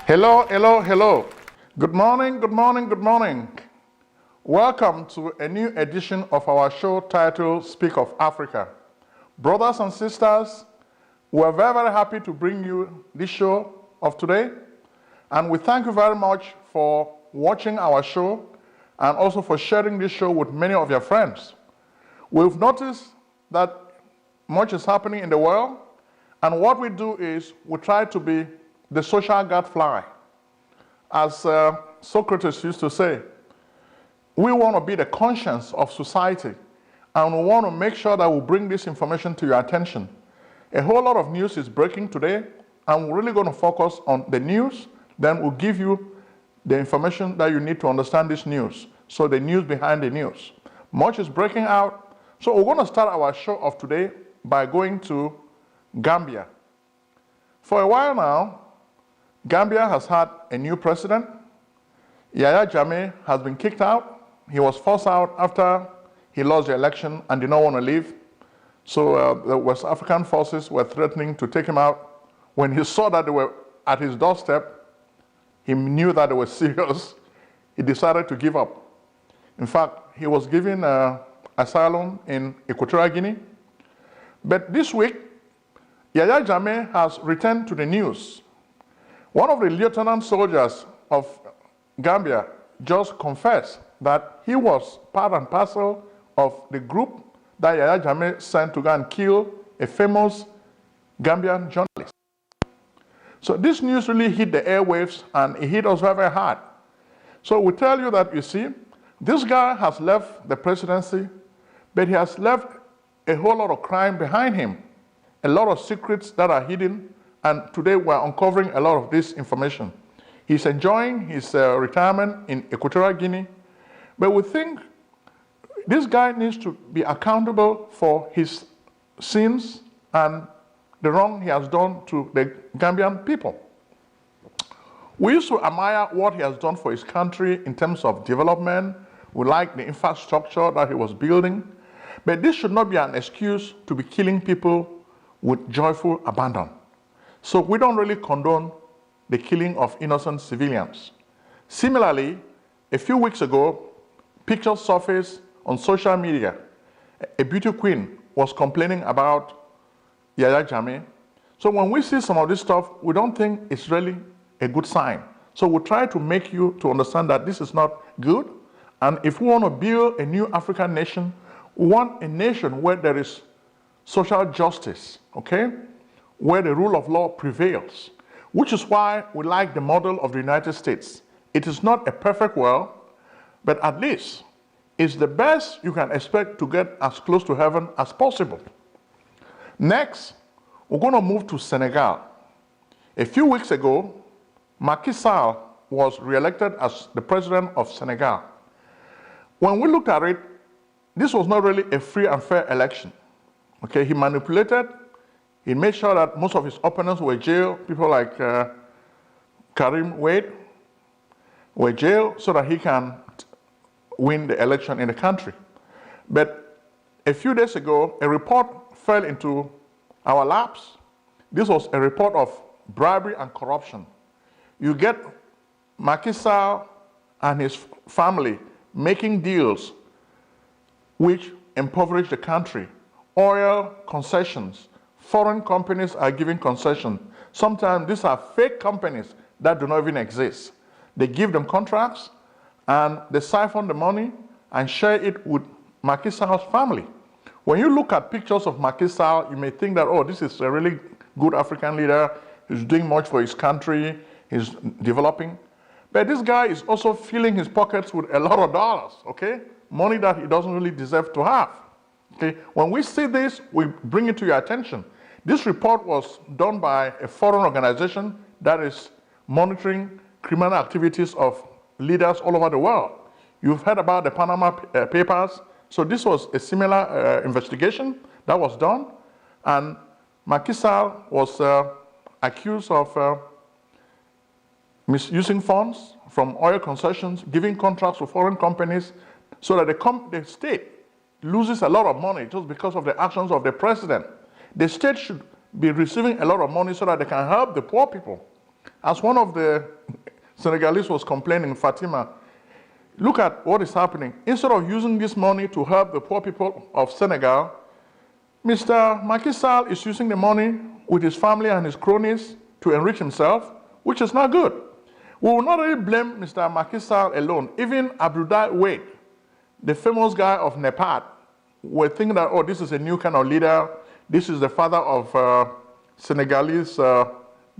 Hello, hello, hello. Good morning, good morning, good morning. Welcome to a new edition of our show titled Speak of Africa. Brothers and sisters, we are very, very happy to bring you this show of today. And we thank you very much for watching our show and also for sharing this show with many of your friends. We've noticed that much is happening in the world, and what we do is we try to be the social gadfly. As Socrates used to say, we want to be the conscience of society, and we want to make sure that we bring this information to your attention. A whole lot of news is breaking today, and we're really going to focus on the news. Then we'll give you the information that you need to understand this news. So the news behind the news. Much is breaking out. So we're going to start our show of today by going to Gambia. For a while now, Gambia has had a new president. Yahya Jammeh has been kicked out. He was forced out after he lost the election and did not want to leave. So the West African forces were threatening to take him out. When he saw that they were at his doorstep, he knew that they were serious. He decided to give up. In fact, he was given asylum in Equatorial Guinea. But this week, Yahya Jammeh has returned to the news. One of the lieutenant soldiers of Gambia just confessed that he was part and parcel of the group that Yahya Jammeh sent to go and kill a famous Gambian journalist. So this news really hit the airwaves, and it hit us very, very hard. So we tell you that, you see, this guy has left the presidency, but he has left a whole lot of crime behind him, a lot of secrets that are hidden, and today we're uncovering a lot of this information. He's enjoying his retirement in Equatorial Guinea, but we think this guy needs to be accountable for his sins and the wrong he has done to the Gambian people. We used to admire what he has done for his country in terms of development. We like the infrastructure that he was building, but this should not be an excuse to be killing people with joyful abandon. So we don't really condone the killing of innocent civilians. Similarly, a few weeks ago, pictures surfaced on social media. A beauty queen was complaining about Yahya Jammeh. So when we see some of this stuff, we don't think it's really a good sign. So we try to make you to understand that this is not good. And if we want to build a new African nation, we want a nation where there is social justice, okay? Where the rule of law prevails, which is why we like the model of the United States. It is not a perfect world, but at least it's the best you can expect to get as close to heaven as possible. Next, we're going to move to Senegal. A few weeks ago, Macky Sall was re-elected as the president of Senegal. When we looked at it, this was not really a free and fair election. Okay, he manipulated. He made sure that most of his opponents were jailed. People like Karim Wade were jailed so that he can win the election in the country. But a few days ago, a report fell into our laps. This was a report of bribery and corruption. You get Macky Sall and his family making deals which impoverish the country. Oil concessions. Foreign companies are giving concessions. Sometimes these are fake companies that do not even exist. They give them contracts and they siphon the money and share it with Macky Sall's family. When you look at pictures of Macky Sall, you may think that, oh, this is a really good African leader. He's doing much for his country. He's developing. But this guy is also filling his pockets with a lot of dollars, okay? Money that he doesn't really deserve to have. Okay? When we see this, we bring it to your attention. This report was done by a foreign organization that is monitoring criminal activities of leaders all over the world. You've heard about the Panama Papers. So this was a similar investigation that was done. And Macky Sall was accused of misusing funds from oil concessions, giving contracts to foreign companies, so that the state loses a lot of money just because of the actions of the president. The state should be receiving a lot of money so that they can help the poor people. As one of the Senegalese was complaining, Fatima, look at what is happening. Instead of using this money to help the poor people of Senegal, Mr. Macky Sall is using the money with his family and his cronies to enrich himself, which is not good. We will not really blame Mr. Macky Sall alone. Even Abdoulaye Wade, the famous guy of Nepal, were thinking that, oh, this is a new kind of leader. This is the father of Senegalese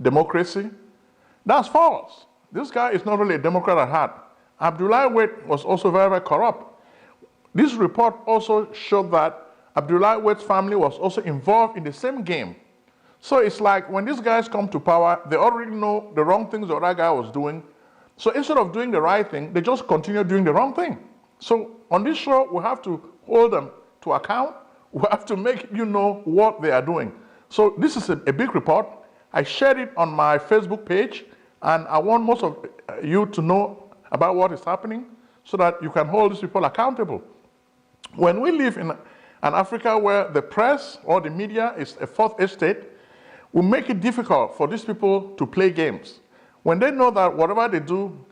democracy. That's false. This guy is not really a Democrat at heart. Abdoulaye Wade was also very, very corrupt. This report also showed that Abdoulaye Wade's family was also involved in the same game. So it's like when these guys come to power, they already know the wrong things the other guy was doing. So instead of doing the right thing, they just continue doing the wrong thing. So on this show, we have to hold them to account. We have to make you know what they are doing. So this is a big report. I shared it on my Facebook page, and I want most of you to know about what is happening so that you can hold these people accountable. When we live in an Africa where the press or the media is a fourth estate, we make it difficult for these people to play games. When they know that whatever they do,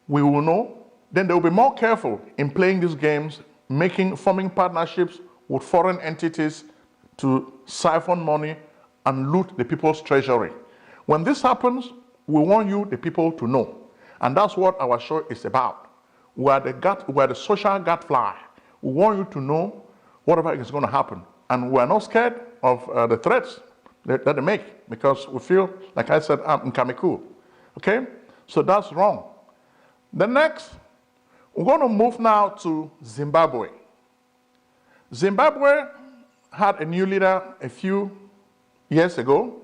we will know, then they will be more careful in playing these games, forming partnerships with foreign entities to siphon money and loot the people's treasury. When this happens, we want you, the people, to know. And that's what our show is about. We are the social gadfly. We want you to know whatever is going to happen. And we are not scared of the threats that they make, because we feel, like I said, I'm in Cameroon. Okay? So that's wrong. The next, we're going to move now to Zimbabwe. Zimbabwe had a new leader a few years ago.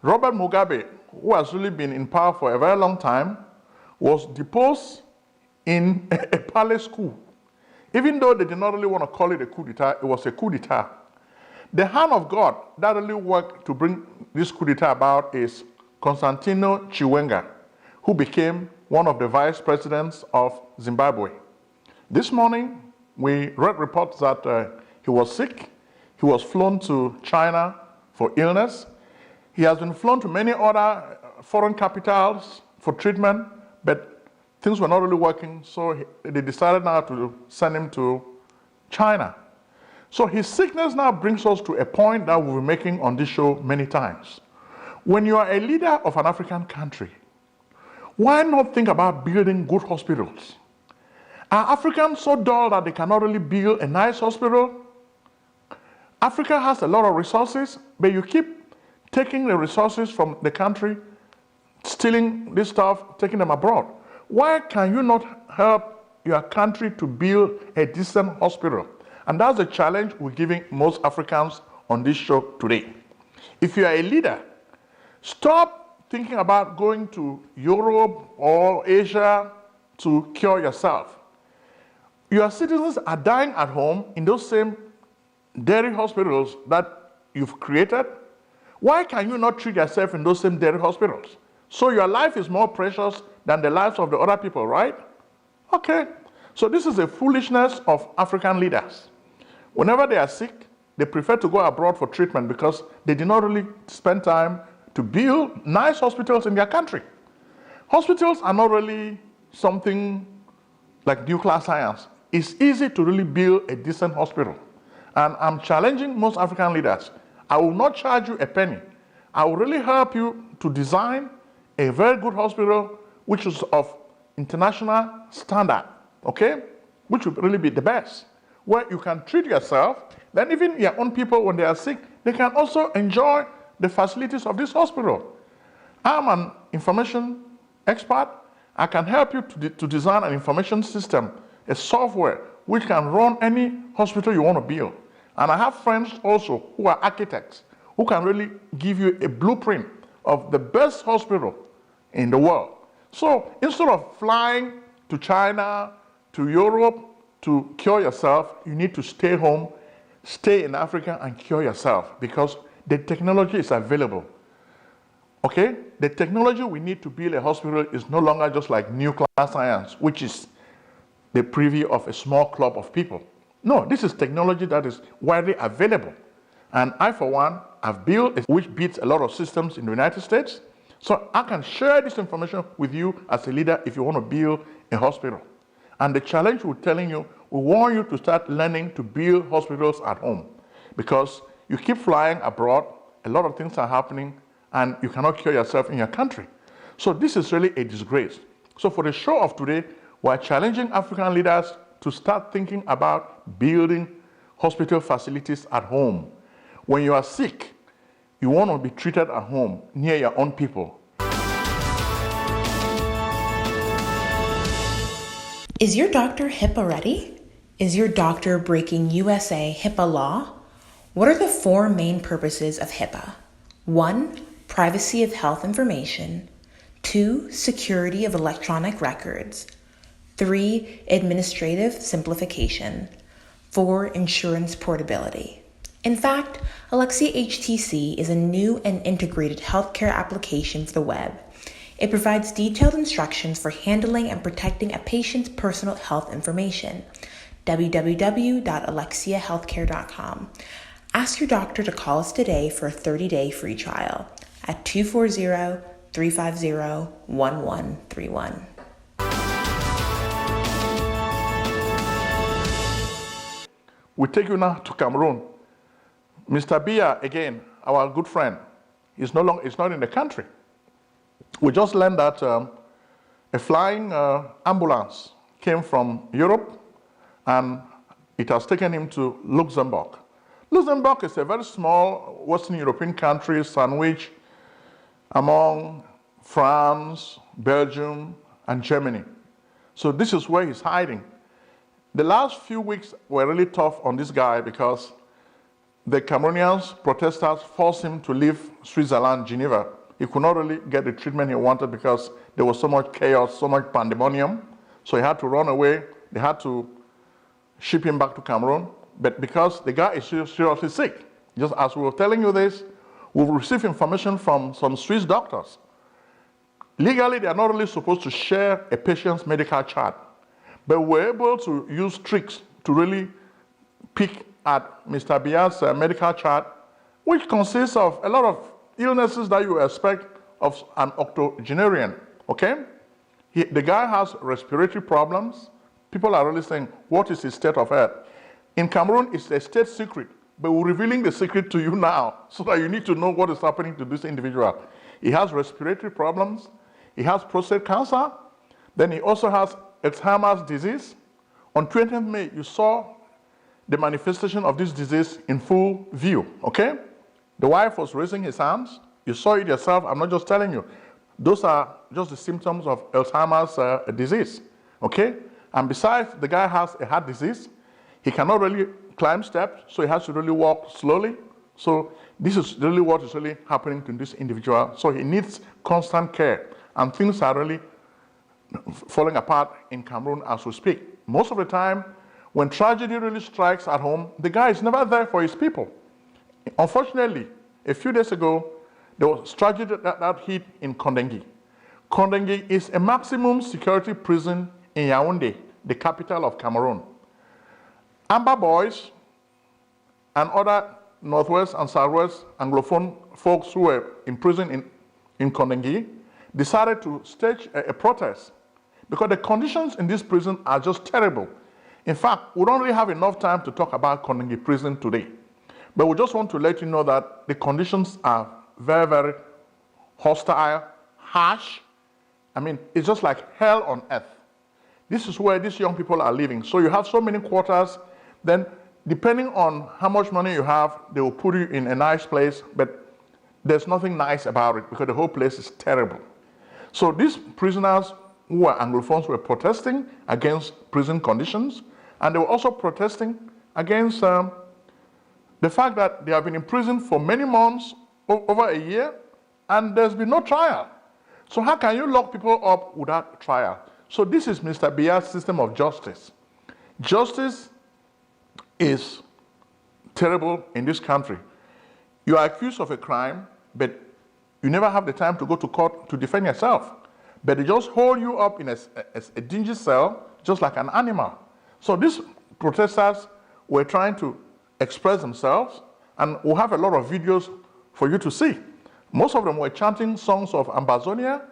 Robert Mugabe, who has really been in power for a very long time, was deposed in a palace coup. Even though they did not really want to call it a coup d'etat, it was a coup d'etat. The hand of God that really worked to bring this coup d'etat about is Constantino Chiwenga, who became one of the vice presidents of Zimbabwe. This morning, we read reports that he was sick. He was flown to China for illness. He has been flown to many other foreign capitals for treatment, but things were not really working, so they decided now to send him to China. So his sickness now brings us to a point that we'll be making on this show many times. When you are a leader of an African country, why not think about building good hospitals? Are Africans so dull that they cannot really build a nice hospital? Africa has a lot of resources, but you keep taking the resources from the country, stealing this stuff, taking them abroad. Why can you not help your country to build a decent hospital? And that's the challenge we're giving most Africans on this show today. If you are a leader, stop thinking about going to Europe or Asia to cure yourself. Your citizens are dying at home in those same dirty hospitals that you've created. Why can you not treat yourself in those same dirty hospitals? So your life is more precious than the lives of the other people, right? Okay. So this is a foolishness of African leaders. Whenever they are sick, they prefer to go abroad for treatment because they did not really spend time to build nice hospitals in their country. Hospitals are not really something like nuclear science. It's easy to really build a decent hospital. And I'm challenging most African leaders. I will not charge you a penny. I will really help you to design a very good hospital which is of international standard, okay? Which will really be the best, where you can treat yourself, then even your own people, when they are sick, they can also enjoy the facilities of this hospital. I'm an information expert. I can help you to design an information system, a software, which can run any hospital you want to build. And I have friends also who are architects, who can really give you a blueprint of the best hospital in the world. So instead of flying to China, to Europe, to cure yourself, you need to stay home, stay in Africa and cure yourself because the technology is available. Okay? The technology we need to build a hospital is no longer just like nuclear science, which is the privy of a small club of people. No, this is technology that is widely available. And I, for one, have built which beats a lot of systems in the United States. So I can share this information with you as a leader if you want to build a hospital. And the challenge we're telling you, we want you to start learning to build hospitals at home, because you keep flying abroad, a lot of things are happening, and you cannot cure yourself in your country. So this is really a disgrace. So for the show of today, we're challenging African leaders to start thinking about building hospital facilities at home. When you are sick, you want to be treated at home, near your own people. Is your doctor HIPAA ready? Is your doctor breaking USA HIPAA law? What are the four main purposes of HIPAA? 1. Privacy of health information. 2. Security of electronic records. 3. Administrative simplification. 4. Insurance portability. In fact, Alexia HTC is a new and integrated healthcare application for the web. It provides detailed instructions for handling and protecting a patient's personal health information. www.alexiahealthcare.com. Ask your doctor to call us today for a 30-day free trial at 240-350-1131. We take you now to Cameroon. Mr. Biya, again, our good friend, is not in the country. We just learned that a flying ambulance came from Europe, and it has taken him to Luxembourg. Luxembourg is a very small Western European country sandwiched among France, Belgium, and Germany. So this is where he's hiding. The last few weeks were really tough on this guy because the Cameroonians, protesters, forced him to leave Switzerland, Geneva. He could not really get the treatment he wanted because there was so much chaos, so much pandemonium. So he had to run away. They had to ship him back to Cameroon. But because the guy is seriously sick, just as we were telling you this, we've received information from some Swiss doctors. Legally, they are not really supposed to share a patient's medical chart, but we're able to use tricks to really pick at Mr. Biya's medical chart, which consists of a lot of illnesses that you expect of an octogenarian, okay? The guy has respiratory problems. People are really saying, what is his state of health? In Cameroon, it's a state secret, but we're revealing the secret to you now so that you need to know what is happening to this individual. He has respiratory problems. He has prostate cancer. Then he also has Alzheimer's disease. On 20th May, you saw the manifestation of this disease in full view, okay? The wife was raising his hands. You saw it yourself. I'm not just telling you. Those are just the symptoms of Alzheimer's disease, okay? And besides, the guy has a heart disease. He cannot really climb steps, so he has to really walk slowly. So this is really what is really happening to this individual. So he needs constant care, and things are really falling apart in Cameroon as we speak. Most of the time, when tragedy really strikes at home, the guy is never there for his people. Unfortunately, a few days ago, there was tragedy that hit in Kondengi. Kondengi is a maximum security prison in Yaoundé, the capital of Cameroon. Amber boys and other Northwest and Southwest Anglophone folks who were imprisoned in Kondengi decided to stage a protest because the conditions in this prison are just terrible. In fact, we don't really have enough time to talk about Kondengi prison today. But we just want to let you know that the conditions are very, very hostile, harsh. I mean, it's just like hell on earth. This is where these young people are living. So you have so many quarters, then depending on how much money you have, they will put you in a nice place, but there's nothing nice about it because the whole place is terrible. So these prisoners who were Anglophones were protesting against prison conditions, and they were also protesting against the fact that they have been in prison for many months, over a year, and there's been no trial. So how can you lock people up without trial? So this is Mr. Biya's system of justice. Justice is terrible in this country. You are accused of a crime, but you never have the time to go to court to defend yourself. But they just hold you up in a dingy cell, just like an animal. So these protesters were trying to express themselves, and we'll have a lot of videos for you to see. Most of them were chanting songs of Ambazonia.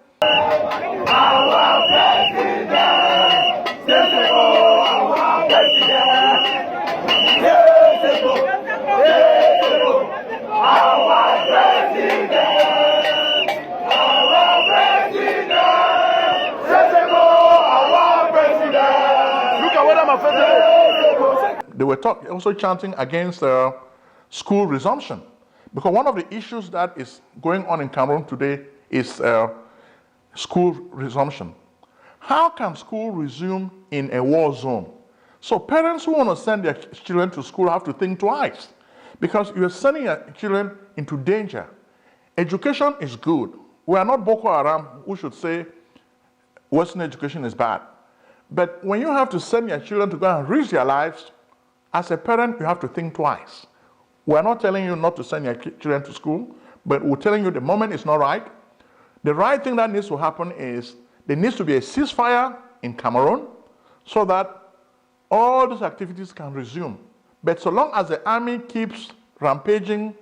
They were also chanting against school resumption, because one of the issues that is going on in Cameroon today is school resumption. How can school resume in a war zone? So parents who want to send their children to school have to think twice, because you're sending your children into danger. Education is good. We are not Boko Haram who should say Western education is bad. But when you have to send your children to go and risk their lives, as a parent, you have to think twice. We're not telling you not to send your children to school, but we're telling you the moment is not right. The right thing that needs to happen is there needs to be a ceasefire in Cameroon so that all these activities can resume. But so long as the army keeps rampaging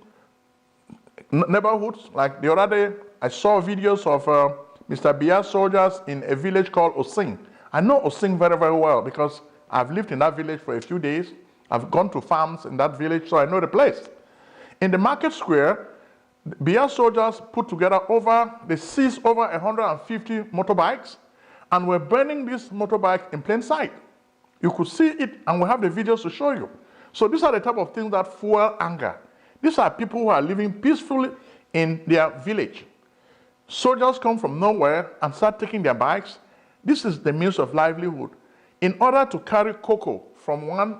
neighborhoods, like the other day, I saw videos of Mr. Biya soldiers in a village called Ojong. I know Ojong very, very well because I've lived in that village for a few days. I've gone to farms in that village, so I know the place. In the market square, Biya soldiers put together they seized over 150 motorbikes and were burning these motorbikes in plain sight. You could see it, and we have the videos to show you. So these are the type of things that fuel anger. These are people who are living peacefully in their village. Soldiers come from nowhere and start taking their bikes. This is the means of livelihood. In order to carry cocoa from one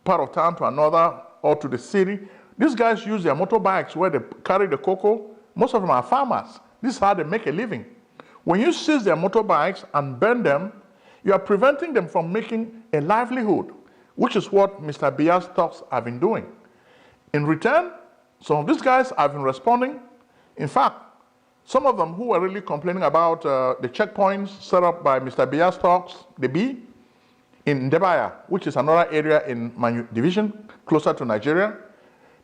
part of town to another or to the city, these guys use their motorbikes where they carry the cocoa. Most of them are farmers. This is how they make a living. When you seize their motorbikes and burn them, you are preventing them from making a livelihood, which is what Mr. Biya's talks have been doing. In return, some of these guys have been responding. In fact, some of them who were really complaining about the checkpoints set up by Mr. Biya's talks, the B, in Biya, which is another area in my division, closer to Nigeria,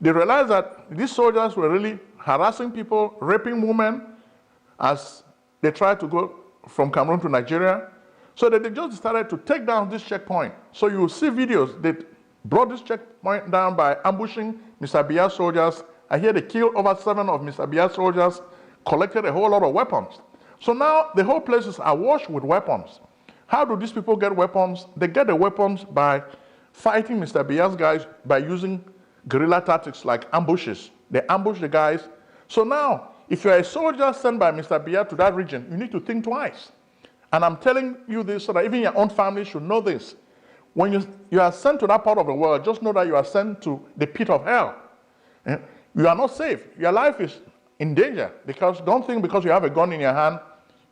they realized that these soldiers were really harassing people, raping women as they tried to go from Cameroon to Nigeria. So that they just decided to take down this checkpoint. So you will see videos that brought this checkpoint down by ambushing Mr. Biya soldiers. I hear they killed over 7 of Mr. Biya soldiers, collected a whole lot of weapons. So now the whole place is awash with weapons. How do these people get weapons? They get the weapons by fighting Mr. Biya's guys by using guerrilla tactics like ambushes. They ambush the guys. So now, if you're a soldier sent by Mr. Biya to that region, you need to think twice. And I'm telling you this so that even your own family should know this. When you are sent to that part of the world, just know that you are sent to the pit of hell. You are not safe. Your life is in danger, because don't think because you have a gun in your hand,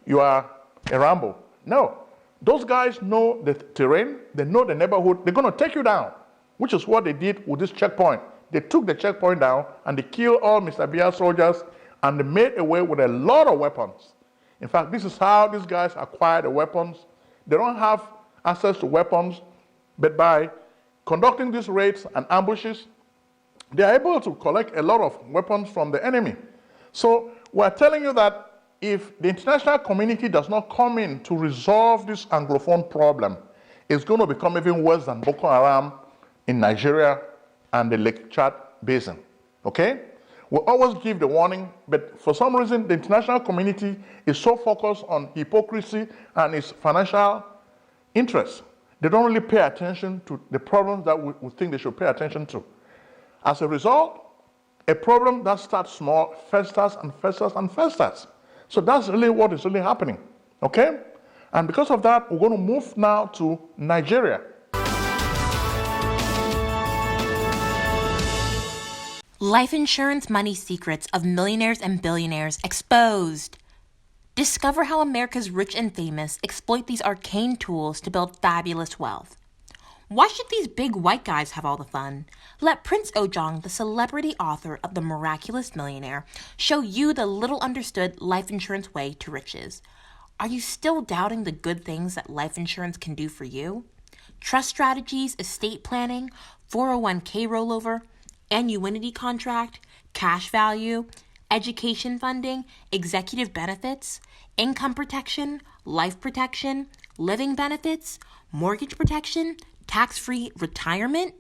you are a Rambo. No. Those guys know the terrain, they know the neighborhood, they're going to take you down, which is what they did with this checkpoint. They took the checkpoint down and they killed all Mr. Biya soldiers and they made away with a lot of weapons. In fact, this is how these guys acquire the weapons. They don't have access to weapons, but by conducting these raids and ambushes, they are able to collect a lot of weapons from the enemy. So we're telling you that if the international community does not come in to resolve this Anglophone problem, it's going to become even worse than Boko Haram in Nigeria and the Lake Chad Basin. Okay? We always give the warning, but for some reason, the international community is so focused on hypocrisy and its financial interests. They don't really pay attention to the problems that we think they should pay attention to. As a result, a problem that starts small festers and festers and festers. So that's really what is really happening, okay? And because of that, we're going to move now to Nigeria. Life insurance money secrets of millionaires and billionaires exposed. Discover how America's rich and famous exploit these arcane tools to build fabulous wealth. Why should these big white guys have all the fun? Let Prince Ojong, the celebrity author of The Miraculous Millionaire, show you the little understood life insurance way to riches. Are you still doubting the good things that life insurance can do for you? Trust strategies, estate planning, 401k rollover, annuity contract, cash value, education funding, executive benefits, income protection, life protection, living benefits, mortgage protection, tax-free retirement.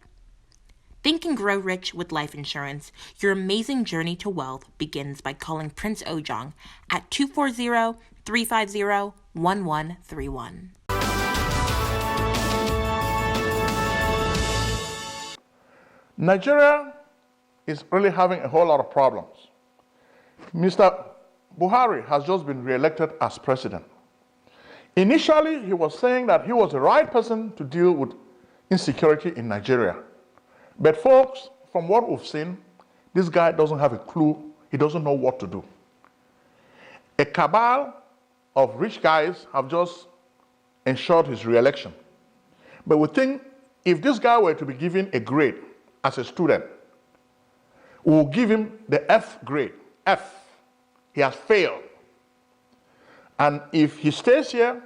Think and grow rich with life insurance. Your amazing journey to wealth begins by calling Prince Ojong at 240-350-1131. Nigeria is really having a whole lot of problems. Mr. Buhari has just been re-elected as president. Initially, he was saying that he was the right person to deal with insecurity in Nigeria. But folks, from what we've seen, this guy doesn't have a clue. He doesn't know what to do. A cabal of rich guys have just ensured his re-election. But we think if this guy were to be given a grade as a student, we'll give him the F grade, F. He has failed. And if he stays here,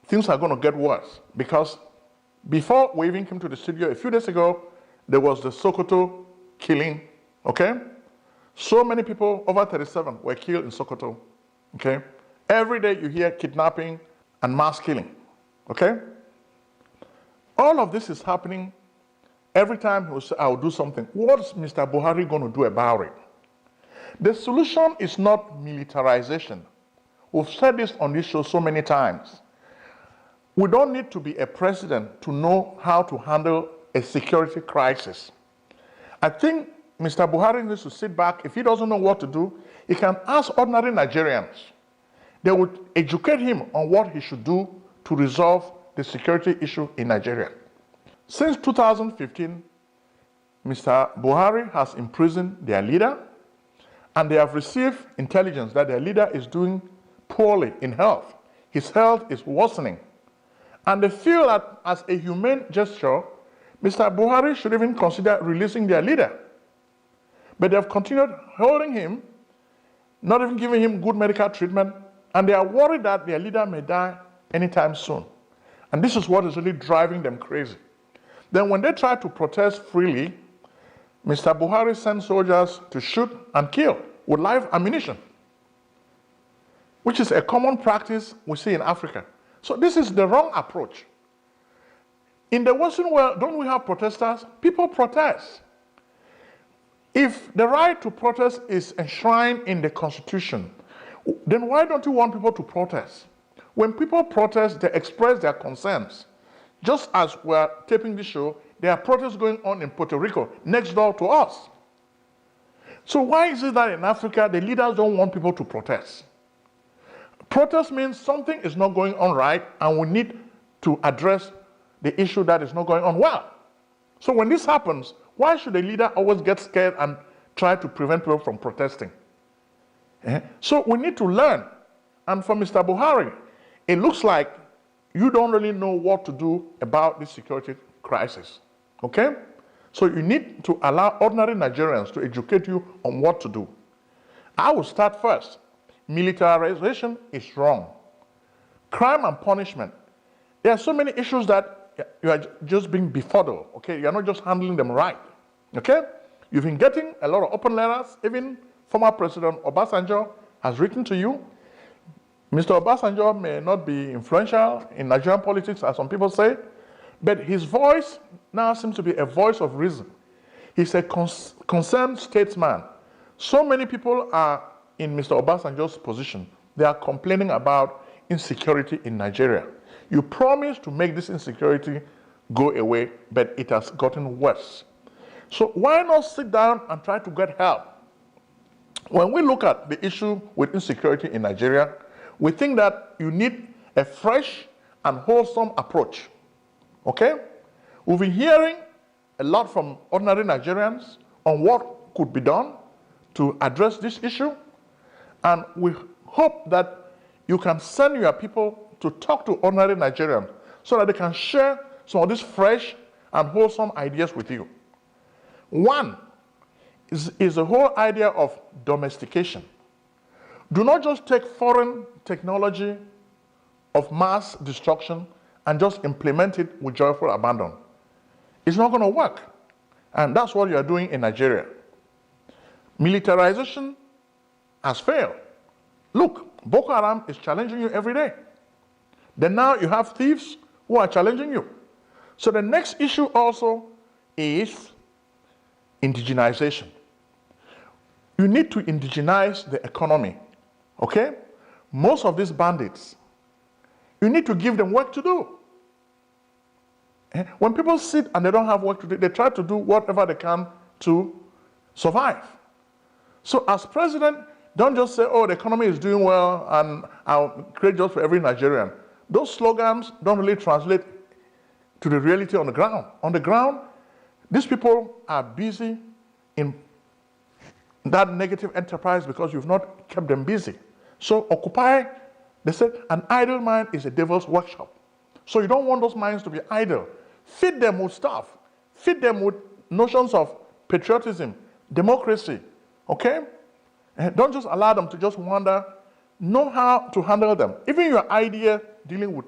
things are going to get worse. Because before we even came to the studio a few days ago, there was the Sokoto killing, okay? So many people, over 37, were killed in Sokoto, okay? Every day you hear kidnapping and mass killing, okay? All of this is happening. Every time he will say, I'll do something. What's Mr. Buhari going to do about it? The solution is not militarization. We've said this on this show so many times. We don't need to be a president to know how to handle a security crisis. I think Mr. Buhari needs to sit back. If he doesn't know what to do, he can ask ordinary Nigerians. They would educate him on what he should do to resolve the security issue in Nigeria. Since 2015, Mr. Buhari has imprisoned their leader, and they have received intelligence that their leader is doing poorly in health. His health is worsening. And they feel that as a humane gesture, Mr. Buhari should even consider releasing their leader. But they have continued holding him, not even giving him good medical treatment, and they are worried that their leader may die anytime soon. And this is what is really driving them crazy. Then when they try to protest freely, Mr. Buhari sends soldiers to shoot and kill with live ammunition, which is a common practice we see in Africa. So this is the wrong approach. In the Western world, don't we have protesters? People protest. If the right to protest is enshrined in the Constitution, then why don't you want people to protest? When people protest, they express their concerns. Just as we're taping this show, there are protests going on in Puerto Rico, next door to us. So why is it that in Africa, the leaders don't want people to protest? Protest means something is not going on right, and we need to address the issue that is not going on well. So when this happens, why should a leader always get scared and try to prevent people from protesting? So we need to learn. And for Mr. Buhari, it looks like you don't really know what to do about this security crisis, okay? So you need to allow ordinary Nigerians to educate you on what to do. I will start first. Militarization is wrong. Crime and punishment. There are so many issues that you are just being befuddled, okay? You're not just handling them right, okay? You've been getting a lot of open letters. Even former President Obasanjo has written to you. Mr. Obasanjo may not be influential in Nigerian politics, as some people say, but his voice now seems to be a voice of reason. He's a concerned statesman. So many people are in Mr. Obasanjo's position. They are complaining about insecurity in Nigeria. You promised to make this insecurity go away, but it has gotten worse. So why not sit down and try to get help? When we look at the issue with insecurity in Nigeria, we think that you need a fresh and wholesome approach, okay? We've been hearing a lot from ordinary Nigerians on what could be done to address this issue, and we hope that you can send your people to talk to ordinary Nigerians so that they can share some of these fresh and wholesome ideas with you. One is the whole idea of domestication. Do not just take foreign technology of mass destruction and just implement it with joyful abandon. It's not going to work. And that's what you are doing in Nigeria. Militarization has failed. Look, Boko Haram is challenging you every day. Then now you have thieves who are challenging you. So the next issue also is indigenization. You need to indigenize the economy, okay? Most of these bandits, you need to give them work to do. When people sit and they don't have work to do, they try to do whatever they can to survive. So as president, don't just say, oh, the economy is doing well and I'll create jobs for every Nigerian. Those slogans don't really translate to the reality on the ground. On the ground, these people are busy in that negative enterprise because you've not kept them busy. So occupy, they said, an idle mind is a devil's workshop. So you don't want those minds to be idle. Feed them with stuff. Feed them with notions of patriotism, democracy, okay? And don't just allow them to just wander. Know how to handle them. Even your idea dealing with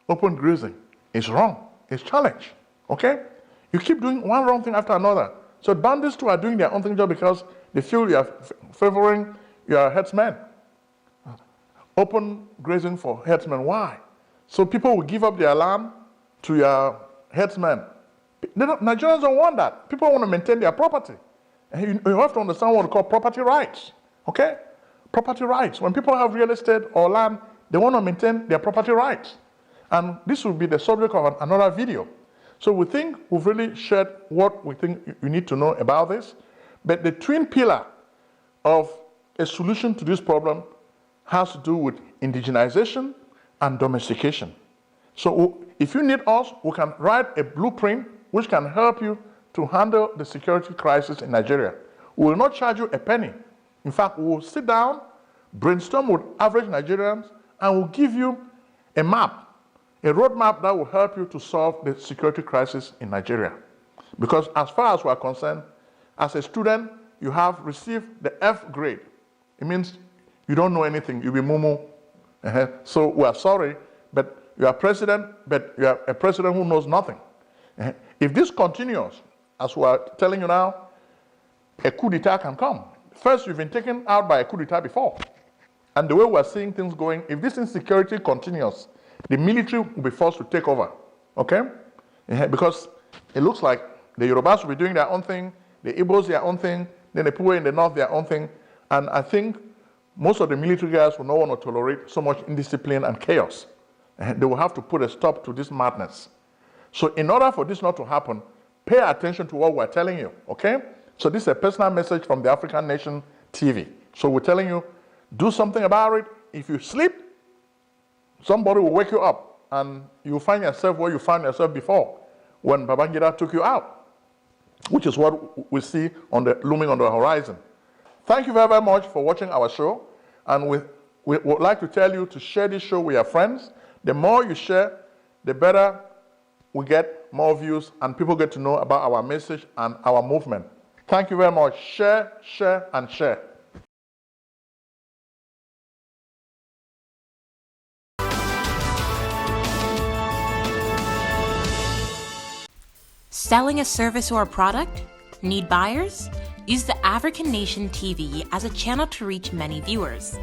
open grazing is wrong. It's challenge, okay? You keep doing one wrong thing after another. So bandits too are doing their own thing just because they feel you are favoring your herdsmen. Open grazing for herdsmen, why? So people will give up their land to your herdsmen. Nigerians don't want that. People want to maintain their property. And you have to understand what we call property rights, okay? Property rights. When people have real estate or land, they want to maintain their property rights. And this will be the subject of another video. So we think we've really shared what we think you need to know about this. But the twin pillar of a solution to this problem has to do with indigenization and domestication. So if you need us, we can write a blueprint which can help you to handle the security crisis in Nigeria. We will not charge you a penny. In fact, we will sit down, brainstorm with average Nigerians, and we'll give you a map, a roadmap that will help you to solve the security crisis in Nigeria. Because as far as we are concerned, as a student, you have received the F grade. It means you don't know anything, you'll be mumu. So we are sorry, but you are president, but you are a president who knows nothing. If this continues, as we are telling you now, a coup d'etat can come. First, you've been taken out by a coup d'etat before. And the way we're seeing things going, if this insecurity continues, the military will be forced to take over, okay? Because it looks like the Yorubas will be doing their own thing, the Igbos their own thing, then the people in the north their own thing. And I think most of the military guys will not want to tolerate so much indiscipline and chaos. They will have to put a stop to this madness. So in order for this not to happen, pay attention to what we're telling you, okay? So this is a personal message from the African Nation TV. So we're telling you, do something about it. If you sleep, somebody will wake you up and you'll find yourself where you found yourself before when Babangida took you out, which is what we see looming on the horizon. Thank you very, very much for watching our show. And we would like to tell you to share this show with your friends. The more you share, the better we get more views and people get to know about our message and our movement. Thank you very much. Share, share, and share. Selling a service or a product? Need buyers? Use the African Nation TV as a channel to reach many viewers.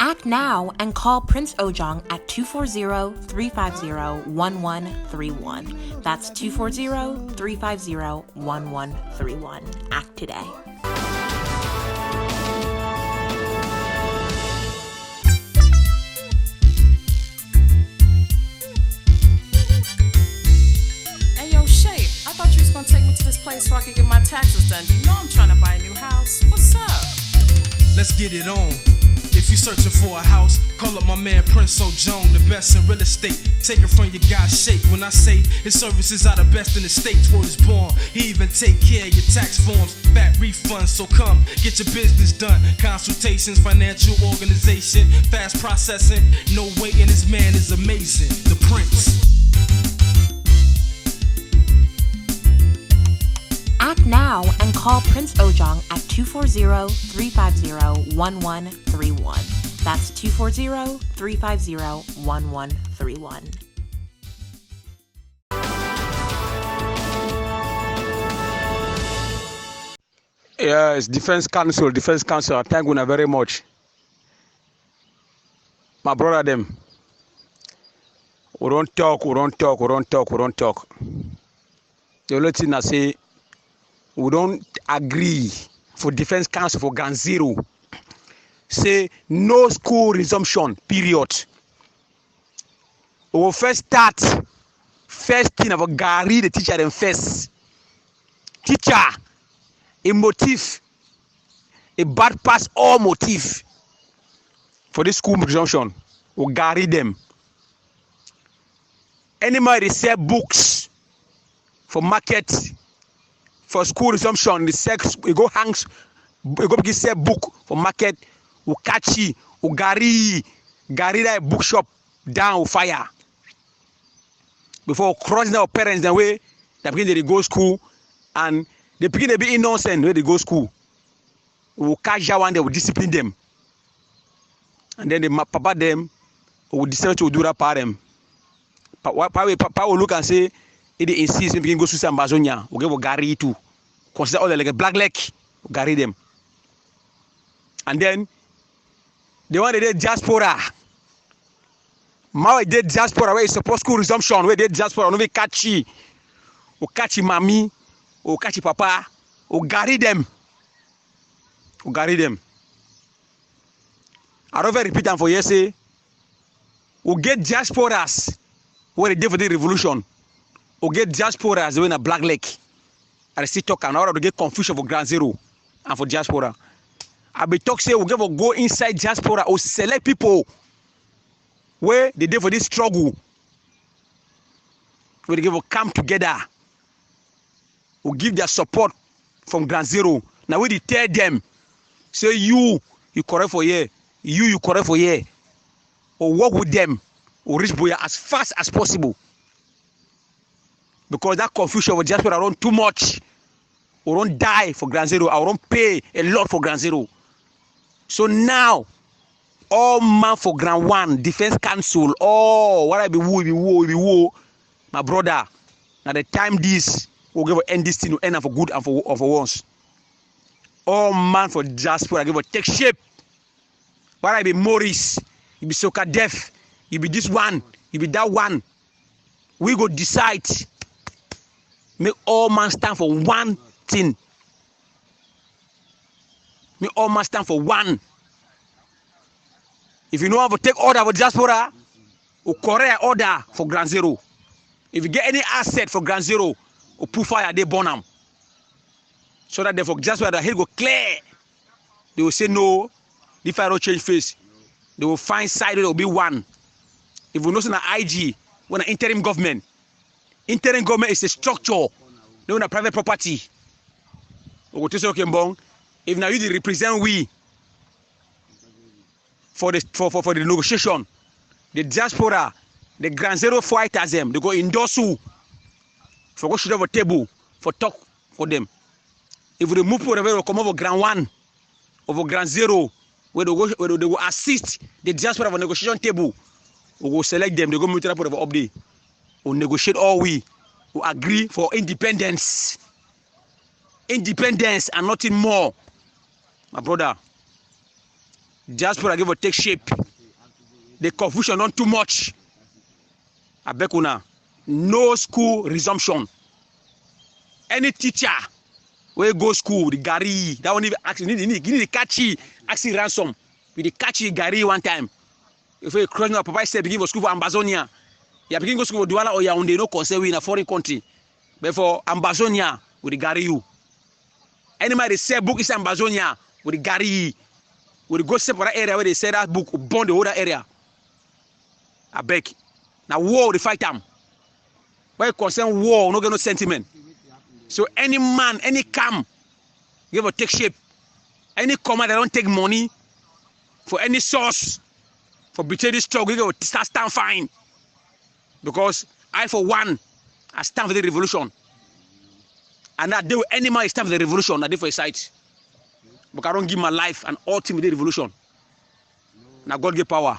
Act now and call Prince Ojong at 240-350-1131. That's 240-350-1131. Act today. Hey, yo, Shape, I thought you was gonna take me to this place so I could get my taxes done. You know I'm trying to buy a new house. What's up? Let's get it on. If you're searching for a house, call up my man Prince Ojong, the best in real estate. Take it from your guy Shape. When I say his services are the best in the states where he's born, he even take care of your tax forms, fat refunds. So come, get your business done. Consultations, financial organization, fast processing, no waiting. This man is amazing. The Prince. Act now and call Prince Ojong at 240-350-1131. That's 240-350-1131. Yes, Defense Council. Thank you very much. My brother them. We don't talk. The only thing I say, we don't agree for Defense Council for Ground Zero. Say no school resumption, period. We will first thing about Gary, the teacher them first. Teacher, a motive, a bad pass all motive for this school resumption. We Gary them. Anybody sell books for market, for school resumption, we go sell book for market, we catch you, we Gary that bookshop down with fire. Before crossing our parents the way they begin to go school and they begin to be innocent where they go school. We will catch that one, they will discipline them. And then the papa them will decide to do that part them. Papa will look and say, it insist we begin go to Sambazonia, we will Gary too. Consider all the like a black leg, Gary them. And then the one they did diaspora. Now they did diaspora where it's supposed school resumption, where they did diaspora, no we catch mommy, or catch papa, or Gary them. I don't repeat them for yesterday. We get diasporas where they did for the revolution. We get diasporas when a black leg. I still talk and order to get confusion for Ground Zero and for diaspora. I be talk say we go inside diaspora or select people where they did for this struggle. Where they give come together. We give their support from Ground Zero. Now we tell them, say you correct for here, you correct for here. Or work with them or reach Biya as fast as possible. Because that confusion will just run too much. We don't die for Ground Zero. I don't pay a lot for Ground Zero. So now, all man for Ground One, Defense Council, what I be woo, my brother. Now the time this, we'll give end this thing to end for good and for once. All man for diaspora, give take shape. What I be Maurice, you be Soka Deaf, you be this one, you be that one. We go decide. Make all man stand for one thing. Make all man stand for one. If you know how to take order for diaspora, or correct order for Ground Zero. If you get any asset for Ground Zero, or put fire, they burn them. So that for diaspora, the head go clear. They will say no, the fire will change face. They will find side, there will be one. If you know an IG, when an interim government is a structure, not a private property. If now you represent we for the negotiation, the diaspora, the Ground Zero fighters them, they go endorse you for go sit over table for talk for them. If we move for the come over Ground One, over Ground Zero, where they go assist the diaspora for negotiation table, we go select them, they go meet up for the update. We negotiate all we agree for independence and nothing more. My brother, diaspora give or take shape. The confusion not too much. I beg una, no school resumption. Any teacher where go school, the Gary, that one even ask, you need the catchy, asking ransom. With the catchy Gary one time. If you cross now, Papa said begin for school for Ambazonia. You begin go school for Douala or Yaoundé, no concern we in a foreign country. But for Ambazonia, with the Gary you. Anybody say book is Ambazonia, with the Gary, with the go separate area where they say that book, burn the whole area. I beg. Now war, they fight them. Where concern war, no get no sentiment. So any man, any camp, give or take shape. Any command that don't take money for any source for betray this struggle, you go stand fine. Because I, for one, I stand for the revolution. And that day any man stand for the revolution, I did for a side. But I don't give my life and ultimate revolution. Now God give power.